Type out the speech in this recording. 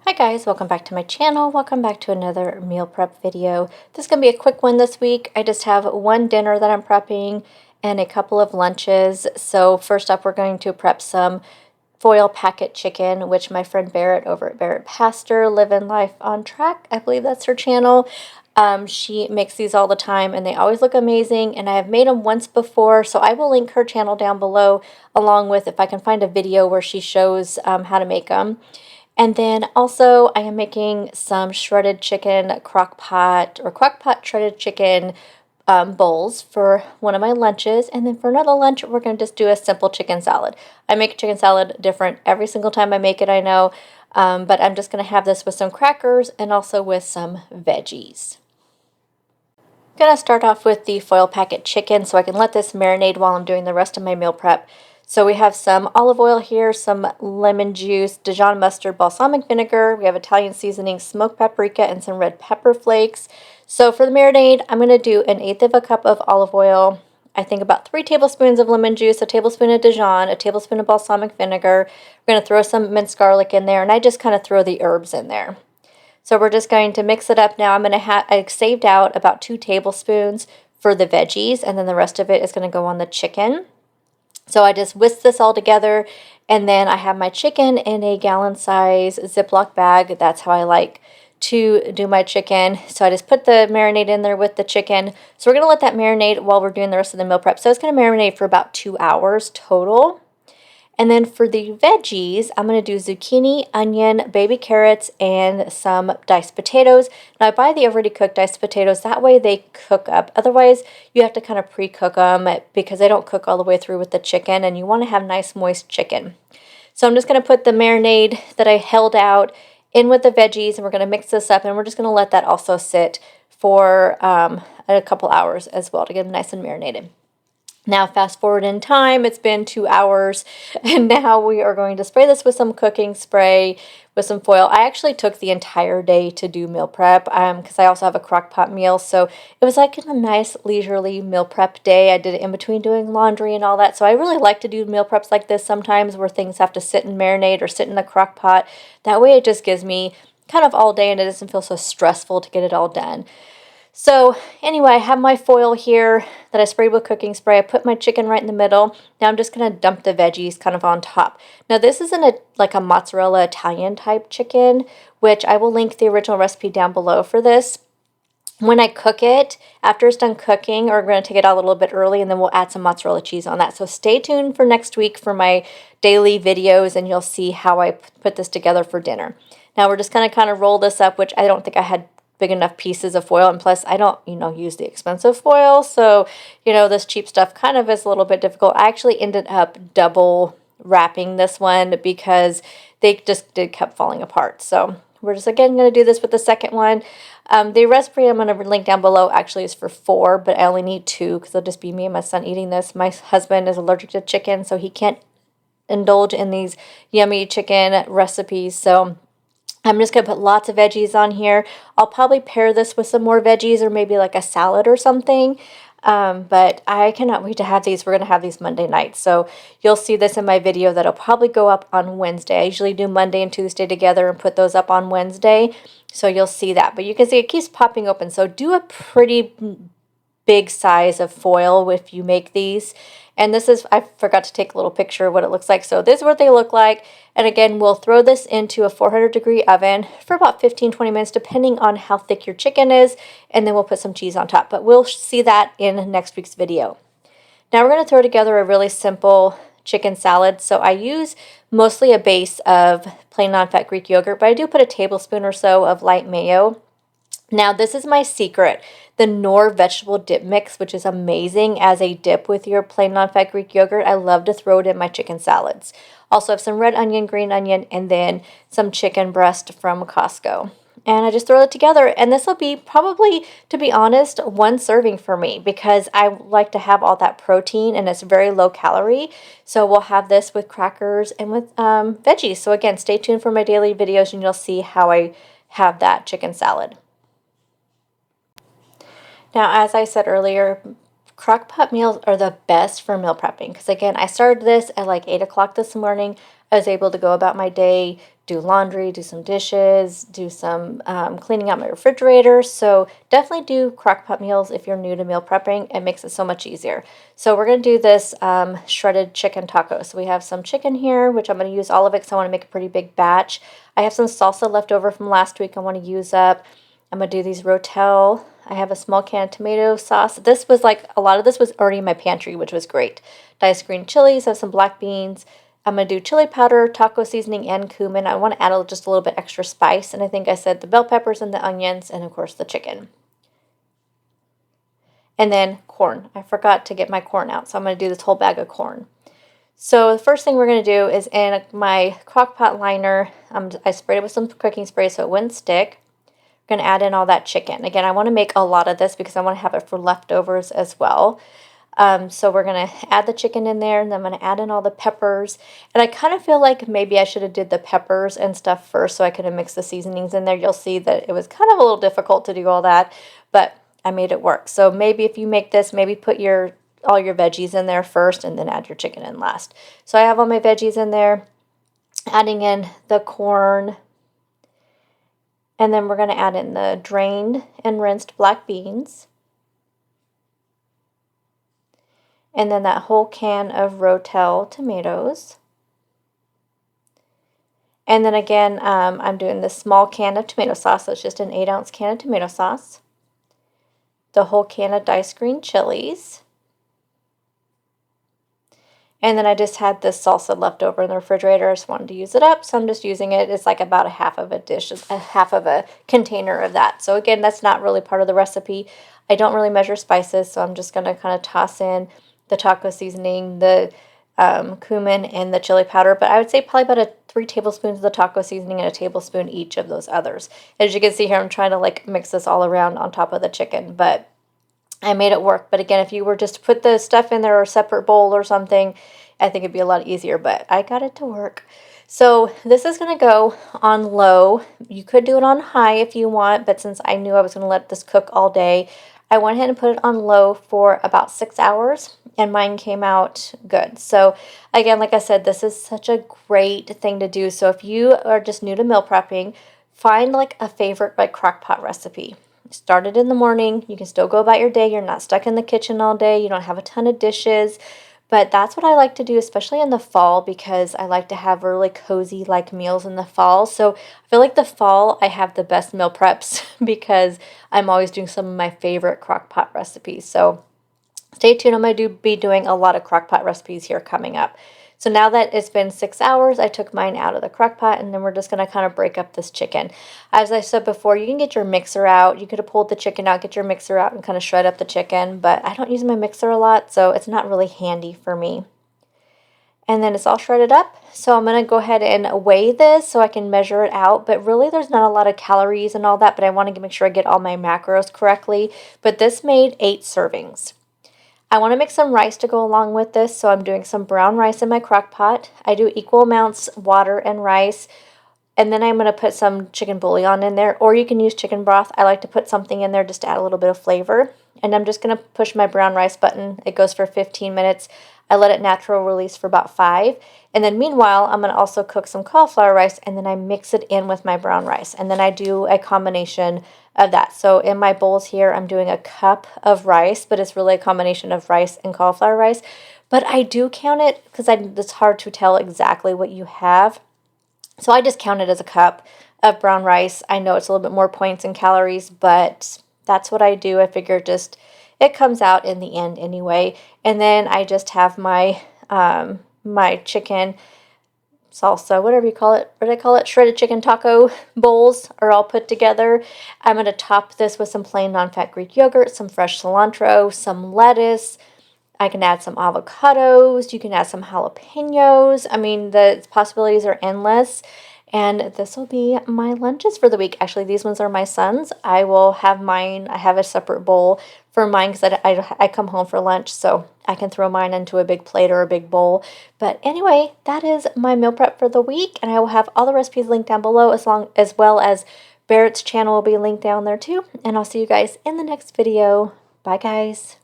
Hi guys, welcome back to my channel. Welcome back to another meal prep video. This is going to be a quick one this week. I just have one dinner that I'm prepping and a couple of lunches. So first up, we're going to prep some foil packet chicken, which my friend Barrett over at Barrett Pastor, Living Life on Track, I believe that's her channel. She makes these all the time and they always look amazing, and I have made them once before, so I will link her channel down below along with if I can find a video where she shows how to make them. And then also I am making some shredded chicken crockpot shredded chicken bowls for one of my lunches. And then for another lunch, we're going to just do a simple chicken salad. I make chicken salad different every single time I make it, I know. But I'm just going to have this with some crackers and also with some veggies. I'm going to start off with the foil packet chicken so I can let this marinate while I'm doing the rest of my meal prep. So we have some olive oil here, some lemon juice, Dijon mustard, balsamic vinegar. We have Italian seasoning, smoked paprika, and some red pepper flakes. So for the marinade, I'm going to do 1/8 of a cup of olive oil. I think about 3 tablespoons of lemon juice, a tablespoon of Dijon, a tablespoon of balsamic vinegar. We're going to throw some minced garlic in there, and I just kind of throw the herbs in there. So we're just going to mix it up now. I saved out about 2 tablespoons for the veggies, and then the rest of it is going to go on the chicken. So I just whisk this all together, and then I have my chicken in a gallon size Ziploc bag. That's how I like to do my chicken. So I just put the marinade in there with the chicken. So we're going to let that marinate while we're doing the rest of the meal prep. So it's going to marinate for about 2 hours total. And then for the veggies, I'm going to do zucchini, onion, baby carrots, and some diced potatoes. Now I buy the already cooked diced potatoes. That way they cook up. Otherwise, you have to kind of pre-cook them because they don't cook all the way through with the chicken, and you want to have nice moist chicken. So I'm just going to put the marinade that I held out in with the veggies, and we're going to mix this up, and we're just going to let that also sit for a couple hours as well to get them nice and marinated. Now fast forward in time, it's been 2 hours, and now we are going to spray this with some cooking spray with some foil. I actually took the entire day to do meal prep because I also have a crock pot meal, so it was like a nice leisurely meal prep day. I did it in between doing laundry and all that, so I really like to do meal preps like this sometimes where things have to sit and marinate or sit in the crock pot. That way it just gives me kind of all day and it doesn't feel so stressful to get it all done. So anyway, I have my foil here that I sprayed with cooking spray. I put my chicken right in the middle. Now I'm just going to dump the veggies kind of on top. Now this isn't like a mozzarella Italian type chicken, which I will link the original recipe down below for this. When I cook it, after it's done cooking, we're going to take it out a little bit early, and then we'll add some mozzarella cheese on that. So stay tuned for next week for my daily videos, and you'll see how I put this together for dinner. Now we're just going to kind of roll this up, which I don't think I had big enough pieces of foil, and plus I don't use the expensive foil, so this cheap stuff kind of is a little bit difficult. I actually ended up double wrapping this one because they just kept falling apart. So we're just again going to do this with the second one. The recipe I'm going to link down below actually is for 4, but I only need 2 because it'll just be me and my son eating this. My husband is allergic to chicken, so he can't indulge in these yummy chicken recipes, so I'm just going to put lots of veggies on here. I'll probably pair this with some more veggies or maybe like a salad or something. But I cannot wait to have these. We're going to have these Monday night. So you'll see this in my video that'll probably go up on Wednesday. I usually do Monday and Tuesday together and put those up on Wednesday. So you'll see that. But you can see it keeps popping open. So do a pretty big size of foil if you make these. And this is, I forgot to take a little picture of what it looks like. So this is what they look like. And again, we'll throw this into a 400-degree oven for about 15-20 minutes, depending on how thick your chicken is. And then we'll put some cheese on top. But we'll see that in next week's video. Now we're going to throw together a really simple chicken salad. So I use mostly a base of plain non-fat Greek yogurt, but I do put a tablespoon or so of light mayo. Now this is my secret, the Knorr vegetable dip mix, which is amazing as a dip with your plain non-fat Greek yogurt. I love to throw it in my chicken salads. Also have some red onion, green onion, and then some chicken breast from Costco. And I just throw it together, and this will be probably, to be honest, 1 serving for me because I like to have all that protein and it's very low calorie. So we'll have this with crackers and with veggies. So again, stay tuned for my daily videos and you'll see how I have that chicken salad. Now, as I said earlier, crock pot meals are the best for meal prepping because again, I started this at like 8 o'clock this morning. I was able to go about my day, do laundry, do some dishes, do some cleaning out my refrigerator. So definitely do Crockpot meals if you're new to meal prepping. It makes it so much easier. So we're going to do this shredded chicken taco. So we have some chicken here, which I'm going to use all of it because I want to make a pretty big batch. I have some salsa left over from last week I want to use up. I'm going to do these Rotel. I have a small can of tomato sauce. This was like, a lot of this was already in my pantry, which was great. Diced green chilies, I have some black beans. I'm going to do chili powder, taco seasoning, and cumin. I want to add just a little bit extra spice. And I think I said the bell peppers and the onions, and of course the chicken. And then corn. I forgot to get my corn out, so I'm going to do this whole bag of corn. So the first thing we're going to do is in my Crockpot liner, I sprayed it with some cooking spray so it wouldn't stick. I'm going to add in all that chicken. Again, I want to make a lot of this because I want to have it for leftovers as well. So we're going to add the chicken in there, and then I'm going to add in all the peppers. And I kind of feel like maybe I should have did the peppers and stuff first so I could have mixed the seasonings in there. You'll see that it was kind of a little difficult to do all that, but I made it work. So maybe if you make this, maybe put all your veggies in there first and then add your chicken in last. So I have all my veggies in there, adding in the corn, and then we're going to add in the drained and rinsed black beans. And then that whole can of Rotel tomatoes. And then again, I'm doing this small can of tomato sauce. So it's just an 8-ounce can of tomato sauce. The whole can of diced green chilies. And then I just had this salsa left over in the refrigerator. I just wanted to use it up, so I'm just using it. It's like about a half of a dish, a half of a container of that. So again, that's not really part of the recipe. I don't really measure spices, so I'm just going to kind of toss in the taco seasoning, the cumin, and the chili powder. But I would say probably about 3 tablespoons of the taco seasoning and a tablespoon each of those others. As you can see here, I'm trying to like mix this all around on top of the chicken, but I made it work. But again, if you were just to put the stuff in there or a separate bowl or something, I think it'd be a lot easier, but I got it to work. So this is going to go on low. You could do it on high if you want, but since I knew I was going to let this cook all day, I went ahead and put it on low for about 6 hours, and mine came out good. So again, like I said, this is such a great thing to do. So if you are just new to meal prepping, find like a favorite like Crockpot recipe. Start it in the morning. You can still go about your day. You're not stuck in the kitchen all day. You don't have a ton of dishes. But that's what I like to do, especially in the fall, because I like to have really cozy like meals in the fall. So I feel like the fall I have the best meal preps because I'm always doing some of my favorite Crockpot recipes. So stay tuned. I'm going to be doing a lot of Crockpot recipes here coming up. So now that it's been 6 hours, I took mine out of the Crockpot, and then we're just going to kind of break up this chicken. As I said before, you can get your mixer out. You could have pulled the chicken out, get your mixer out, and kind of shred up the chicken, but I don't use my mixer a lot, so it's not really handy for me. And then it's all shredded up, so I'm going to go ahead and weigh this so I can measure it out, but really there's not a lot of calories and all that, but I want to make sure I get all my macros correctly. But this made 8 servings. I want to make some rice to go along with this, so I'm doing some brown rice in my crock pot. I do equal amounts water and rice, and then I'm going to put some chicken bouillon in there, or you can use chicken broth. I like to put something in there just to add a little bit of flavor. And I'm just going to push my brown rice button. It goes for 15 minutes. I let it natural release for about 5. And then meanwhile, I'm going to also cook some cauliflower rice, and then I mix it in with my brown rice. And then I do a combination of that. So in my bowls here, I'm doing a cup of rice, but it's really a combination of rice and cauliflower rice. But I do count it because it's hard to tell exactly what you have. So I just count it as a cup of brown rice. I know it's a little bit more points and calories, but that's what I do. I figure it comes out in the end anyway. And then I just have my my chicken salsa, whatever you call it, what do I call it? Shredded chicken taco bowls are all put together. I'm going to top this with some plain non-fat Greek yogurt, some fresh cilantro, some lettuce. I can add some avocados. You can add some jalapenos. I mean, the possibilities are endless. And this will be my lunches for the week. Actually, these ones are my son's. I will have mine. I have a separate bowl for mine because I come home for lunch, so I can throw mine into a big plate or a big bowl. But anyway, that is my meal prep for the week, and I will have all the recipes linked down below, as well as Barrett's channel will be linked down there too. And I'll see you guys in the next video. Bye, guys.